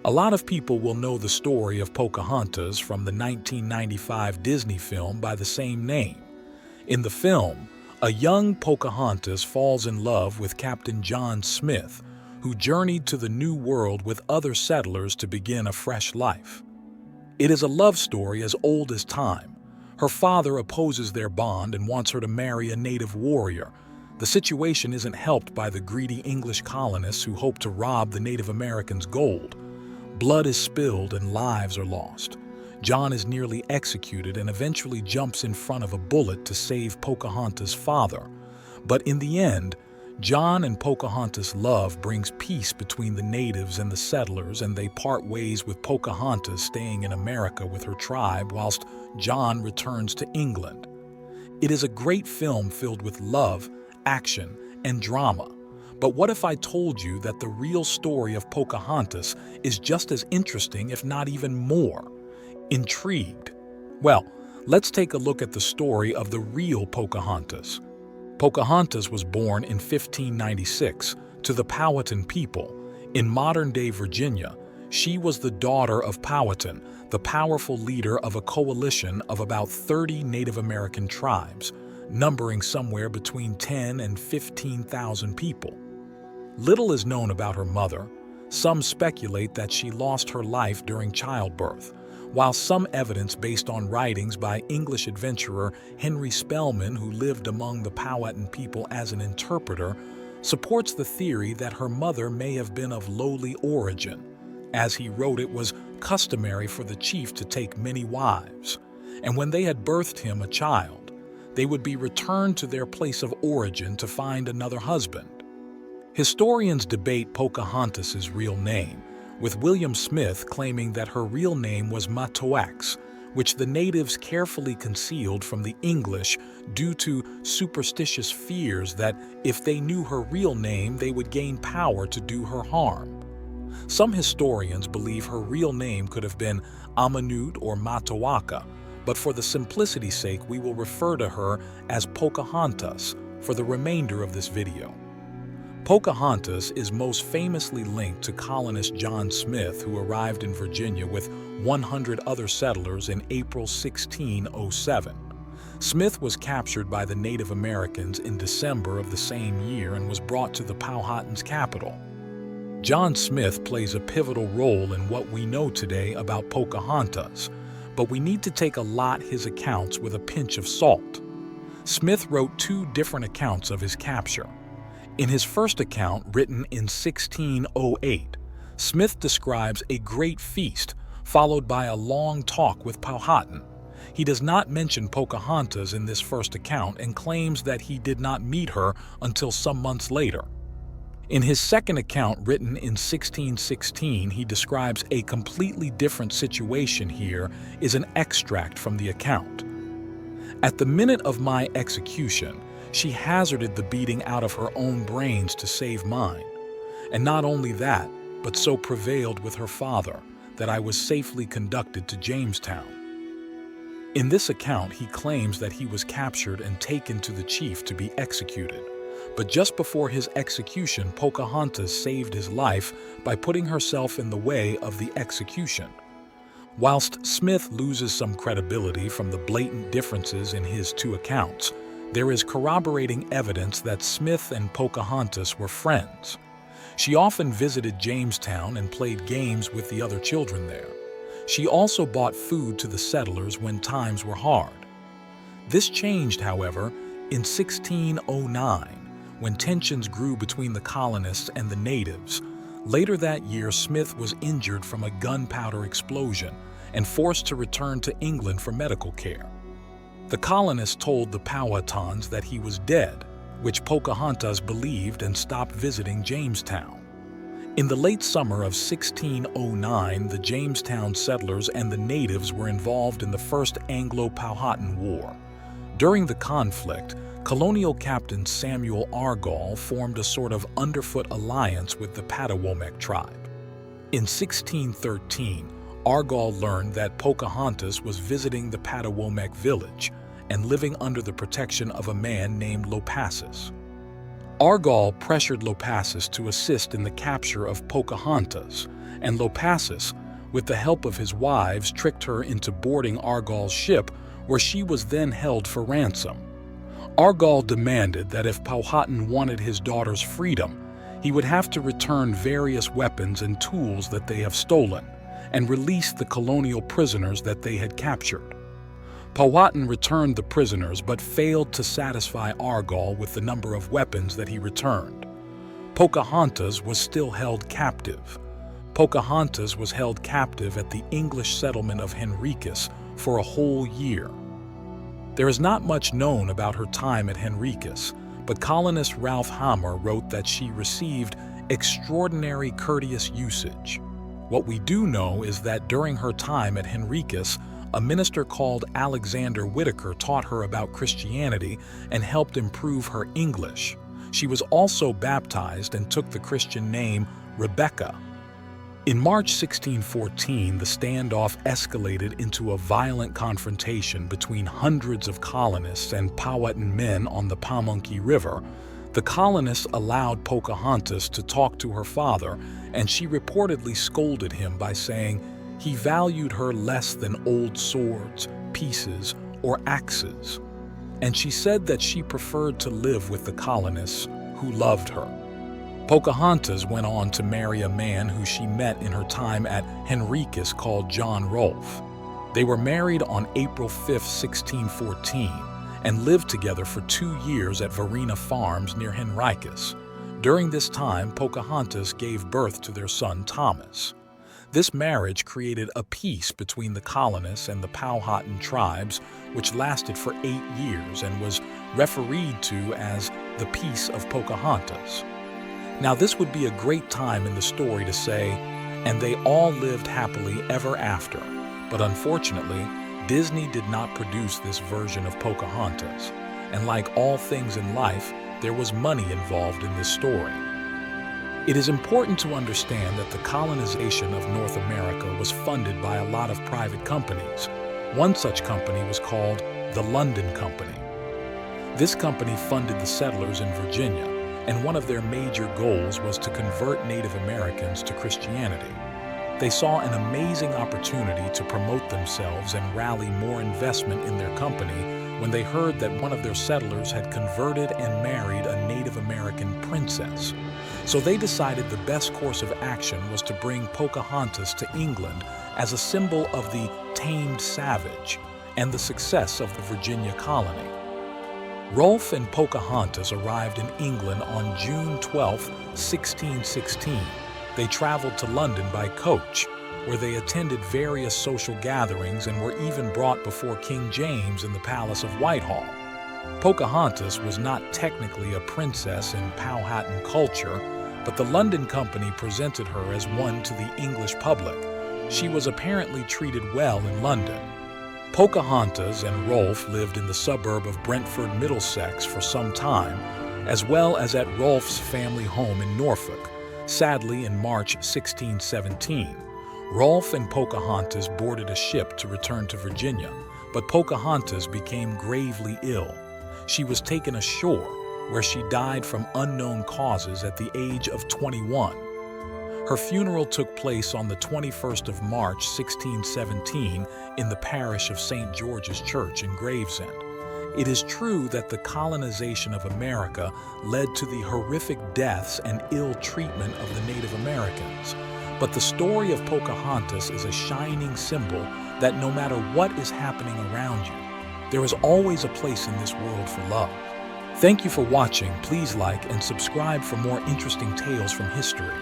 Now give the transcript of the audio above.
A lot of people will know the story of Pocahontas from the 1995 Disney film by the same name. In the film, a young Pocahontas falls in love with Captain John Smith, who journeyed to the New World with other settlers to begin a fresh life. It is a love story as old as time. Her father opposes their bond and wants her to marry a native warrior. The situation isn't helped by the greedy English colonists who hope to rob the Native Americans' gold. Blood is spilled and lives are lost. John is nearly executed and eventually jumps in front of a bullet to save Pocahontas' father. But in the end, John and Pocahontas' love brings peace between the natives and the settlers, and they part ways with Pocahontas staying in America with her tribe whilst John returns to England. It is a great film filled with love, action, and drama. But what if I told you that the real story of Pocahontas is just as interesting, if not even more? Intrigued? Well, let's take a look at the story of the real Pocahontas. Pocahontas was born in 1596 to the Powhatan people. In modern-day Virginia, she was the daughter of Powhatan, the powerful leader of a coalition of about 30 Native American tribes, numbering somewhere between 10 and 15,000 people. Little is known about her mother. Some speculate that she lost her life during childbirth, while some evidence based on writings by English adventurer Henry Spelman, who lived among the Powhatan people as an interpreter, supports the theory that her mother may have been of lowly origin. As he wrote, it was customary for the chief to take many wives, and when they had birthed him a child, they would be returned to their place of origin to find another husband. Historians debate Pocahontas' real name, with William Smith claiming that her real name was Matoax, which the natives carefully concealed from the English due to superstitious fears that if they knew her real name, they would gain power to do her harm. Some historians believe her real name could have been Amanut or Matoaka, but for the simplicity's sake, we will refer to her as Pocahontas for the remainder of this video. Pocahontas is most famously linked to colonist John Smith, who arrived in Virginia with 100 other settlers in April 1607. Smith was captured by the Native Americans in December of the same year and was brought to the Powhatan's capital. John Smith plays a pivotal role in what we know today about Pocahontas, but we need to take his accounts with a pinch of salt. Smith wrote two different accounts of his capture. In his first account, written in 1608, Smith describes a great feast, followed by a long talk with Powhatan. He does not mention Pocahontas in this first account and claims that he did not meet her until some months later. In his second account, written in 1616, he describes a completely different situation. Here is an extract from the account. At the minute of my execution, she hazarded the beating out of her own brains to save mine. And not only that, but so prevailed with her father that I was safely conducted to Jamestown. In this account, he claims that he was captured and taken to the chief to be executed. But just before his execution, Pocahontas saved his life by putting herself in the way of the execution. Whilst Smith loses some credibility from the blatant differences in his two accounts, there is corroborating evidence that Smith and Pocahontas were friends. She often visited Jamestown and played games with the other children there. She also bought food to the settlers when times were hard. This changed, however, in 1609, when tensions grew between the colonists and the natives. Later that year, Smith was injured from a gunpowder explosion and forced to return to England for medical care. The colonists told the Powhatans that he was dead, which Pocahontas believed and stopped visiting Jamestown. In the late summer of 1609, the Jamestown settlers and the natives were involved in the First Anglo-Powhatan War. During the conflict, colonial captain Samuel Argall formed a sort of underfoot alliance with the Patawomeck tribe. In 1613, Argall learned that Pocahontas was visiting the Patawomeck village and living under the protection of a man named Lopasis. Argall pressured Lopasis to assist in the capture of Pocahontas, and Lopasis, with the help of his wives, tricked her into boarding Argall's ship, where she was then held for ransom. Argall demanded that if Powhatan wanted his daughter's freedom, he would have to return various weapons and tools that they have stolen, and release the colonial prisoners that they had captured. Powhatan returned the prisoners but failed to satisfy Argall with the number of weapons that he returned. Pocahontas was still held captive. Pocahontas was held captive at the English settlement of Henricus for a whole year. There is not much known about her time at Henricus, but colonist Ralph Hammer wrote that she received extraordinary courteous usage. What we do know is that during her time at Henricus, a minister called Alexander Whitaker taught her about Christianity and helped improve her English. She was also baptized and took the Christian name Rebecca. In March 1614, the standoff escalated into a violent confrontation between hundreds of colonists and Powhatan men on the Pamunkey River. The colonists allowed Pocahontas to talk to her father, and she reportedly scolded him by saying he valued her less than old swords, pieces, or axes. And she said that she preferred to live with the colonists who loved her. Pocahontas went on to marry a man who she met in her time at Henricus called John Rolfe. They were married on April 5, 1614, and lived together for 2 years at Varina Farms near Henricus. During this time, Pocahontas gave birth to their son Thomas. This marriage created a peace between the colonists and the Powhatan tribes, which lasted for 8 years and was refereed to as the Peace of Pocahontas. Now, this would be a great time in the story to say, and they all lived happily ever after. But unfortunately, Disney did not produce this version of Pocahontas. And like all things in life, there was money involved in this story. It is important to understand that the colonization of North America was funded by a lot of private companies. One such company was called the London Company. This company funded the settlers in Virginia, and one of their major goals was to convert Native Americans to Christianity. They saw an amazing opportunity to promote themselves and rally more investment in their company when they heard that one of their settlers had converted and married a Native American princess. So they decided the best course of action was to bring Pocahontas to England as a symbol of the tamed savage and the success of the Virginia colony. Rolfe and Pocahontas arrived in England on June 12, 1616. They traveled to London by coach, where they attended various social gatherings and were even brought before King James in the Palace of Whitehall. Pocahontas was not technically a princess in Powhatan culture, but the London Company presented her as one to the English public. She was apparently treated well in London. Pocahontas and Rolfe lived in the suburb of Brentford, Middlesex for some time, as well as at Rolfe's family home in Norfolk. Sadly, in March 1617, Rolfe and Pocahontas boarded a ship to return to Virginia, but Pocahontas became gravely ill. She was taken ashore, where she died from unknown causes at the age of 21. Her funeral took place on the 21st of March 1617 in the parish of St. George's Church in Gravesend. It is true that the colonization of America led to the horrific deaths and ill treatment of the Native Americans. But the story of Pocahontas is a shining symbol that no matter what is happening around you, there is always a place in this world for love. Thank you for watching. Please like and subscribe for more interesting tales from history.